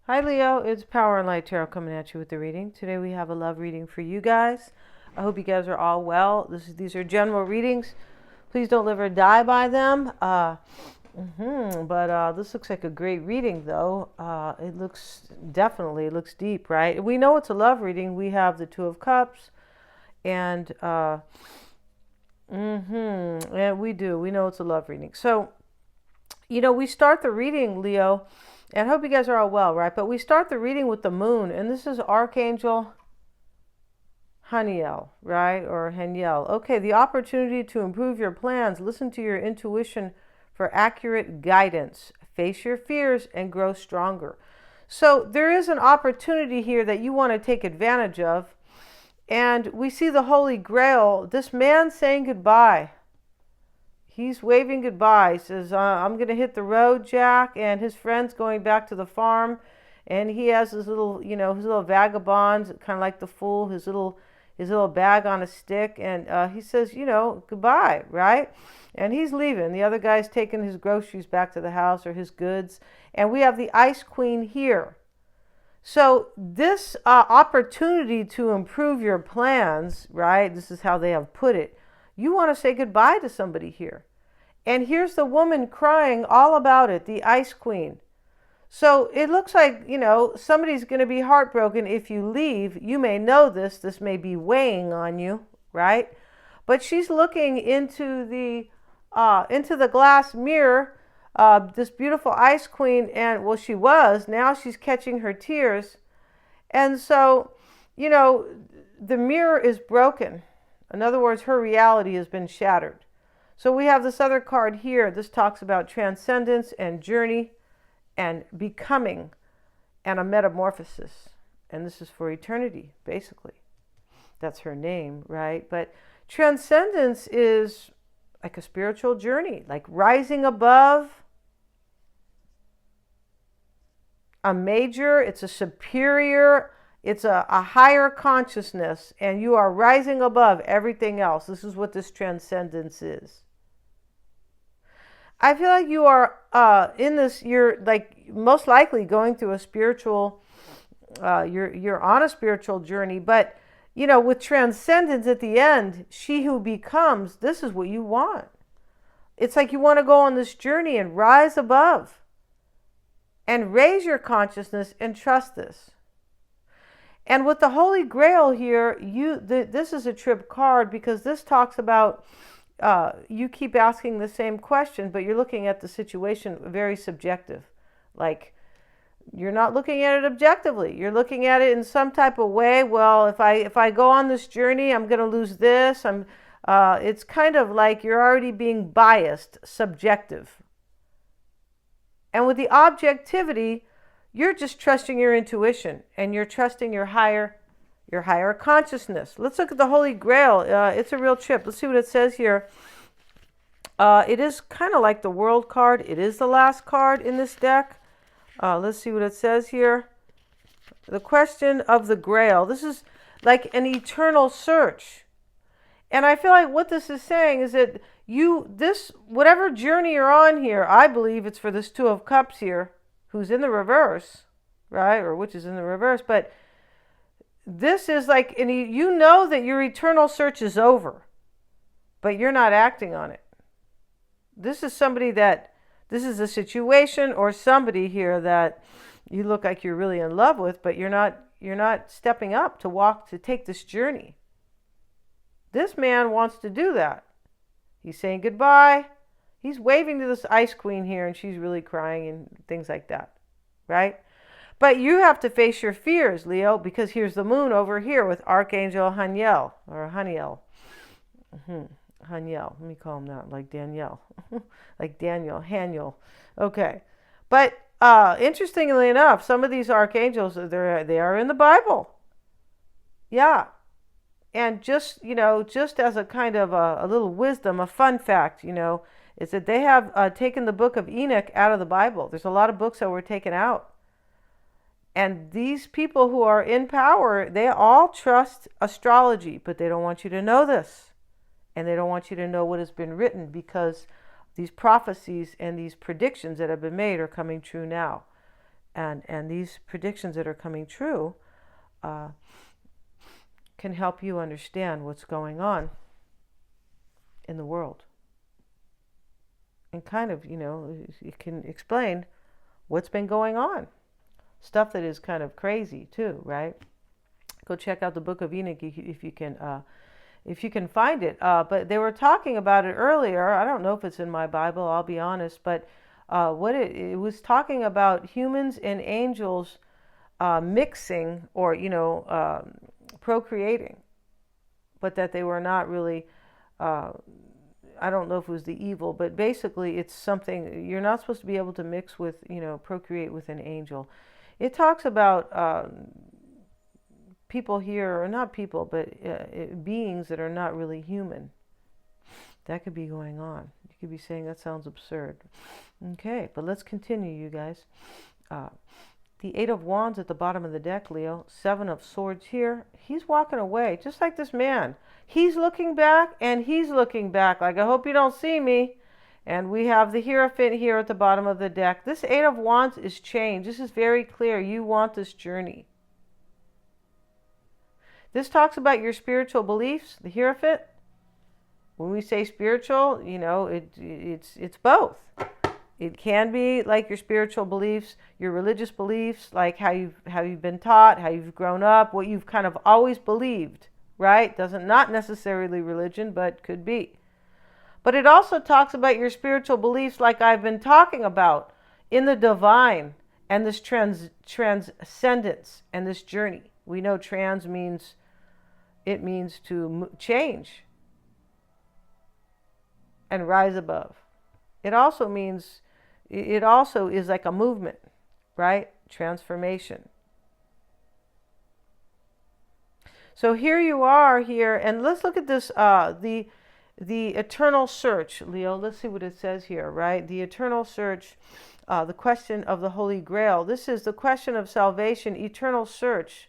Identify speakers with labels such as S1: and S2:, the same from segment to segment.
S1: Hi Leo, it's Power and Light Tarot coming at you with the reading. Today we have a love reading for you guys. I hope you guys are all well. These are general readings. Please don't live or die by them. But this looks like a great reading though. It looks deep, right? We know it's a love reading. We have the Two of Cups and and we know it's a love reading. So, we start the reading, Leo, and I hope you guys are all well, right? But we start the reading with the moon, and this is Archangel Haniel, right? Or Haniel. Okay, the opportunity to improve your plans. Listen to your intuition for accurate guidance. Face your fears and grow stronger. So there is an opportunity here that you want to take advantage of. And we see the Holy Grail, this man saying goodbye. He's waving goodbye. He says, I'm going to hit the road, Jack. And his friend's going back to the farm. And he has his little, his little vagabonds, kind of like the fool, his little bag on a stick. And he says, goodbye, right? And he's leaving. The other guy's taking his groceries back to the house or his goods. And we have the Ice Queen here. So this opportunity to improve your plans, right? This is how they have put it. You want to say goodbye to somebody here. And here's the woman crying all about it, the Ice Queen. So it looks like, somebody's going to be heartbroken if you leave. You may know this. This may be weighing on you, right? But she's looking into the glass mirror, this beautiful Ice Queen, and well, she was. Now she's catching her tears. And so, the mirror is broken. In other words, her reality has been shattered. So we have this other card here. This talks about transcendence and journey and becoming and a metamorphosis. And this is for eternity, basically. That's her name, right? But transcendence is like a spiritual journey, like rising above a major, it's a superior, it's a higher consciousness, and you are rising above everything else. This is what this transcendence is. I feel like you are in this, you're like most likely going through a spiritual, you're on a spiritual journey, but with transcendence at the end, she who becomes, this is what you want. It's like you want to go on this journey and rise above and raise your consciousness and trust this. And with the Holy Grail here, this is a trip card because this talks about you keep asking the same question, but you're looking at the situation very subjective. Like you're not looking at it objectively. You're looking at it in some type of way. Well, if I go on this journey, I'm going to lose this. It's kind of like you're already being biased, subjective. And with the objectivity, you're just trusting your intuition and you're trusting your higher consciousness. Let's look at the Holy Grail. It's a real trip. Let's see what it says here. It is kind of like the World card. It is the last card in this deck. Let's see what it says here. The question of the Grail. This is like an eternal search. And I feel like what this is saying is that whatever journey you're on here, I believe it's for this Two of Cups here, who's in the reverse, right? Or which is in the reverse. But this is like, and you know that your eternal search is over, but you're not acting on it. This is a situation or somebody here that you look like you're really in love with, but you're not stepping up to take this journey. This man wants to do that. He's saying goodbye. He's waving to this Ice Queen here, and she's really crying and things like that, right? But you have to face your fears, Leo, because here's the moon over here with Archangel Haniel, or Haniel. Haniel, let me call him that, like Danielle. Like Daniel, Haniel. Okay. But interestingly enough, some of these archangels, they are in the Bible. Yeah. And just as a kind of a little wisdom, a fun fact, is that they have taken the book of Enoch out of the Bible. There's a lot of books that were taken out. And these people who are in power, they all trust astrology, but they don't want you to know this. And they don't want you to know what has been written because these prophecies and these predictions that have been made are coming true now. And these predictions that are coming true can help you understand what's going on in the world. And kind of, it can explain what's been going on. Stuff that is kind of crazy too, right? Go check out the Book of Enoch if you can find it. But they were talking about it earlier. I don't know if it's in my Bible, I'll be honest, but what it was talking about humans and angels mixing or procreating, but that they were not really. I don't know if it was the evil, but basically it's something you're not supposed to be able to mix with, procreate with an angel. It talks about people here, or not people, but beings that are not really human. That could be going on. You could be saying that sounds absurd. Okay, but let's continue, you guys. The Eight of Wands at the bottom of the deck, Leo. Seven of Swords here. He's walking away, just like this man. He's looking back, and he's looking back, like, I hope you don't see me. And we have the Hierophant here at the bottom of the deck. This Eight of Wands is change. This is very clear. You want this journey. This talks about your spiritual beliefs, the Hierophant. When we say spiritual, it's both. It can be like your spiritual beliefs, your religious beliefs, like how you've been taught, how you've grown up, what you've kind of always believed, right? Not necessarily religion, but could be. But it also talks about your spiritual beliefs, like I've been talking about, in the divine and this transcendence and this journey. We know trans means to change and rise above. It also is like a movement, right? Transformation. So here you are here, and let's look at this, the eternal search, Leo. Let's see what it says here, right? The eternal search, the question of the Holy Grail. This is the question of salvation, eternal search.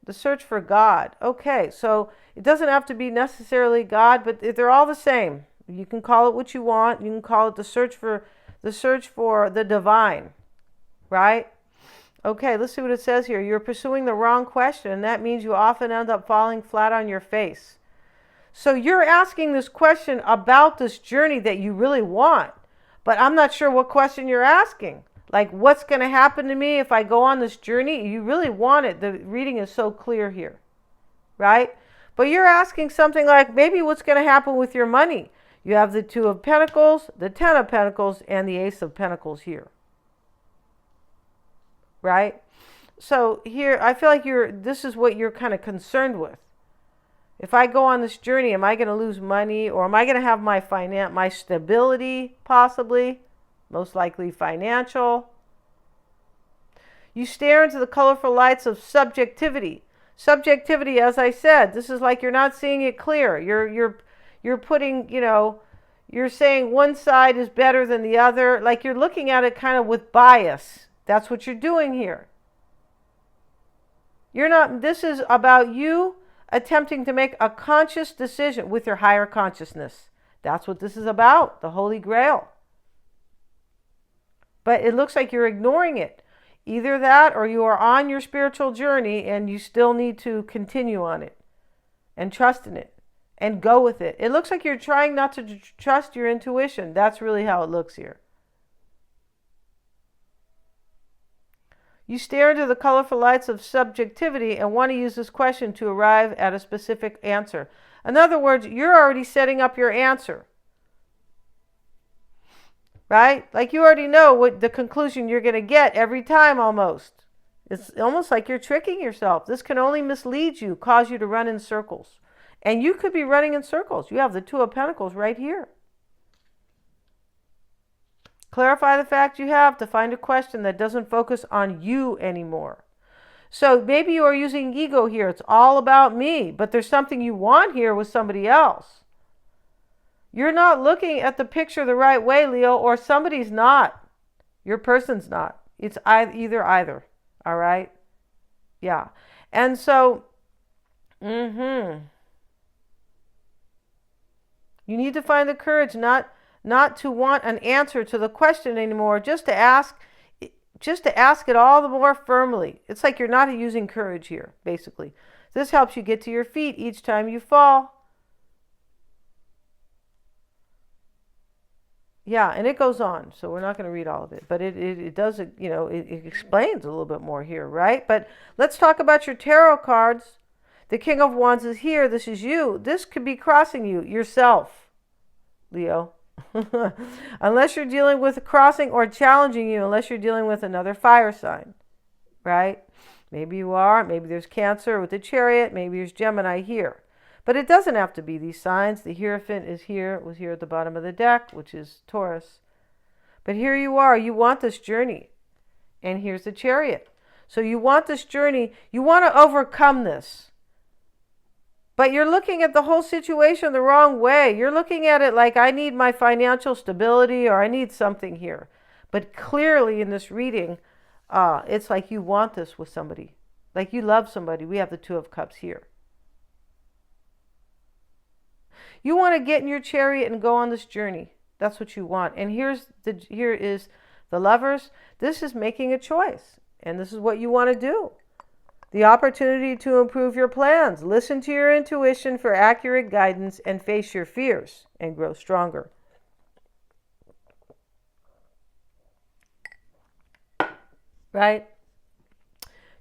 S1: The search for God. Okay, so it doesn't have to be necessarily God, but they're all the same. You can call it what you want. You can call it the search for the divine, right? Okay, let's see what it says here. You're pursuing the wrong question, and that means you often end up falling flat on your face. So you're asking this question about this journey that you really want, but I'm not sure what question you're asking. Like, what's going to happen to me if I go on this journey? You really want it. The reading is so clear here, right? But you're asking something like, maybe what's going to happen with your money? You have the Two of Pentacles, the Ten of Pentacles, and the Ace of Pentacles here, right? So here, I feel like this is what you're kind of concerned with. If I go on this journey, am I going to lose money, or am I going to have my stability, possibly? Most likely financial. You stare into the colorful lights of subjectivity. Subjectivity, as I said, this is like you're not seeing it clear. You're putting, you're saying one side is better than the other. Like you're looking at it kind of with bias. That's what you're doing here. This is about you attempting to make a conscious decision with your higher consciousness. That's what this is about, the Holy Grail. But it looks like you're ignoring it. Either that, or you are on your spiritual journey and you still need to continue on it and trust in it and go with it. It looks like you're trying not to trust your intuition. That's really how it looks here. You stare into the colorful lights of subjectivity and want to use this question to arrive at a specific answer. In other words, you're already setting up your answer. Right? Like you already know what the conclusion you're going to get every time almost. It's almost like you're tricking yourself. This can only mislead you, cause you to run in circles. And you could be running in circles. You have the Two of Pentacles right here. Clarify the fact you have to find a question that doesn't focus on you anymore. So maybe you are using ego here. It's all about me, but there's something you want here with somebody else. You're not looking at the picture the right way, Leo, or somebody's not. Your person's not. It's either. All right? Yeah. And so, you need to find the courage not not to want an answer to the question anymore, just to ask it all the more firmly. It's like you're not using courage here, basically. This helps you get to your feet each time you fall. Yeah, and it goes on, so we're not going to read all of it, but it does, it explains a little bit more here, right? But let's talk about your tarot cards. The King of Wands is here. This is you. This could be crossing you, yourself, Leo. Unless you're dealing with a crossing or challenging you, unless you're dealing with another fire sign, right? Maybe you are. Maybe there's Cancer with the Chariot. Maybe there's Gemini here. But it doesn't have to be these signs. The Hierophant is here, was here at the bottom of the deck, which is Taurus. But here you are. You want this journey. And here's the Chariot. So you want this journey. You want to overcome this. But you're looking at the whole situation the wrong way. You're looking at it like, I need my financial stability or I need something here. But clearly in this reading, it's like you want this with somebody. Like you love somebody. We have the Two of Cups here. You want to get in your chariot and go on this journey. That's what you want. And here is the Lovers. This is making a choice. And this is what you want to do. The opportunity to improve your plans. Listen to your intuition for accurate guidance and face your fears and grow stronger. Right?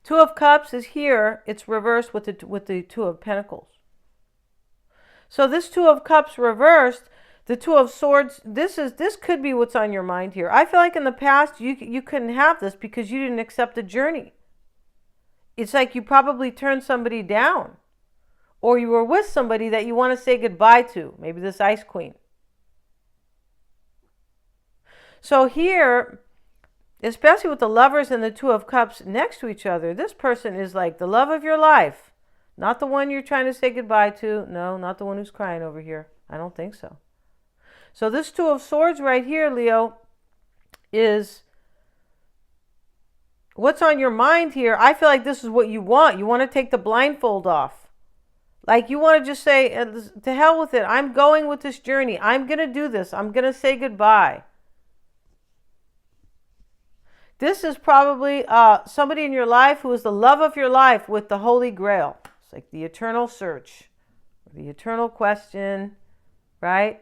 S1: Two of Cups is here. It's reversed with the Two of Pentacles. So this Two of Cups reversed, the Two of Swords, this could be what's on your mind here. I feel like in the past you couldn't have this because you didn't accept the journey. It's like you probably turned somebody down. Or you were with somebody that you want to say goodbye to. Maybe this Ice Queen. So here, especially with the Lovers and the Two of Cups next to each other, this person is like the love of your life. Not the one you're trying to say goodbye to. No, not the one who's crying over here. I don't think so. So this Two of Swords right here, Leo, is what's on your mind here. I feel like this is what you want. You want to take the blindfold off. Like you want to just say, to hell with it. I'm going with this journey. I'm going to do this. I'm going to say goodbye. This is probably somebody in your life who is the love of your life with the Holy Grail. It's like the eternal search, the eternal question, right?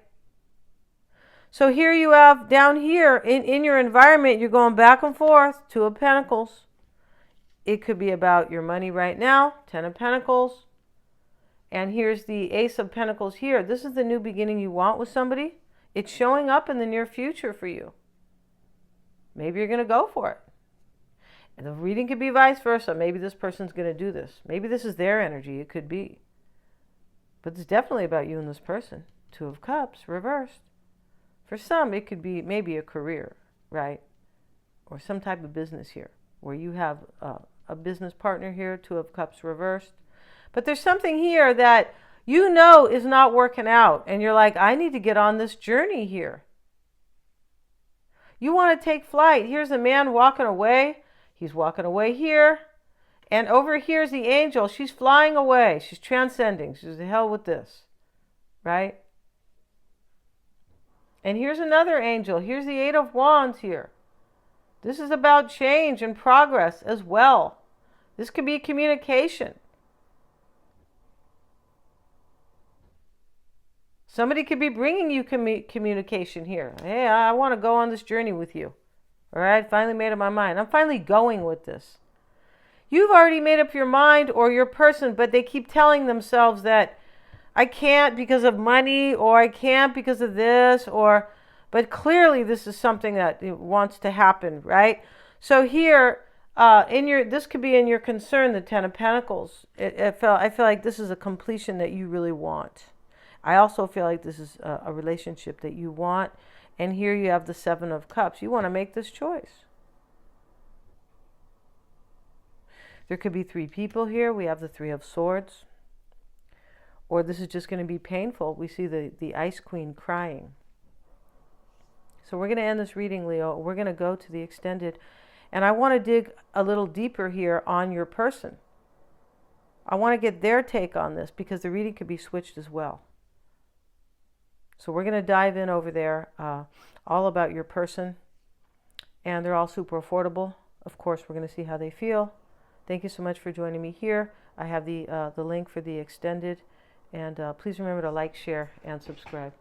S1: So here you have, down here, in your environment, you're going back and forth, Two of Pentacles. It could be about your money right now, Ten of Pentacles. And here's the Ace of Pentacles here. This is the new beginning you want with somebody. It's showing up in the near future for you. Maybe you're going to go for it. And the reading could be vice versa. Maybe this person's going to do this. Maybe this is their energy. It could be. But it's definitely about you and this person. Two of Cups, reversed. For some, it could be maybe a career, right? Or some type of business here, where you have a business partner here, Two of Cups reversed. But there's something here that you know is not working out. And you're like, I need to get on this journey here. You want to take flight. Here's a man walking away. He's walking away here. And over here's the angel. She's flying away. She's transcending. She's the hell with this. Right? And here's another angel. Here's the Eight of Wands here. This is about change and progress as well. This could be communication. Somebody could be bringing you communication here. Hey, I want to go on this journey with you. All right, finally made up my mind. I'm finally going with this. You've already made up your mind or your person, but they keep telling themselves that I can't because of money, or I can't because of this, but clearly this is something that wants to happen, right? So here, this could be in your concern, the Ten of Pentacles. I feel like this is a completion that you really want. I also feel like this is a relationship that you want. And here you have the Seven of Cups. You want to make this choice. There could be three people here. We have the Three of Swords. Or this is just going to be painful. We see the Ice Queen crying. So we're going to end this reading, Leo. We're going to go to the extended. And I want to dig a little deeper here on your person. I want to get their take on this because the reading could be switched as well. So we're going to dive in over there, all about your person, and they're all super affordable. Of course, we're going to see how they feel. Thank you so much for joining me here. I have the link for the extended, and please remember to like, share, and subscribe.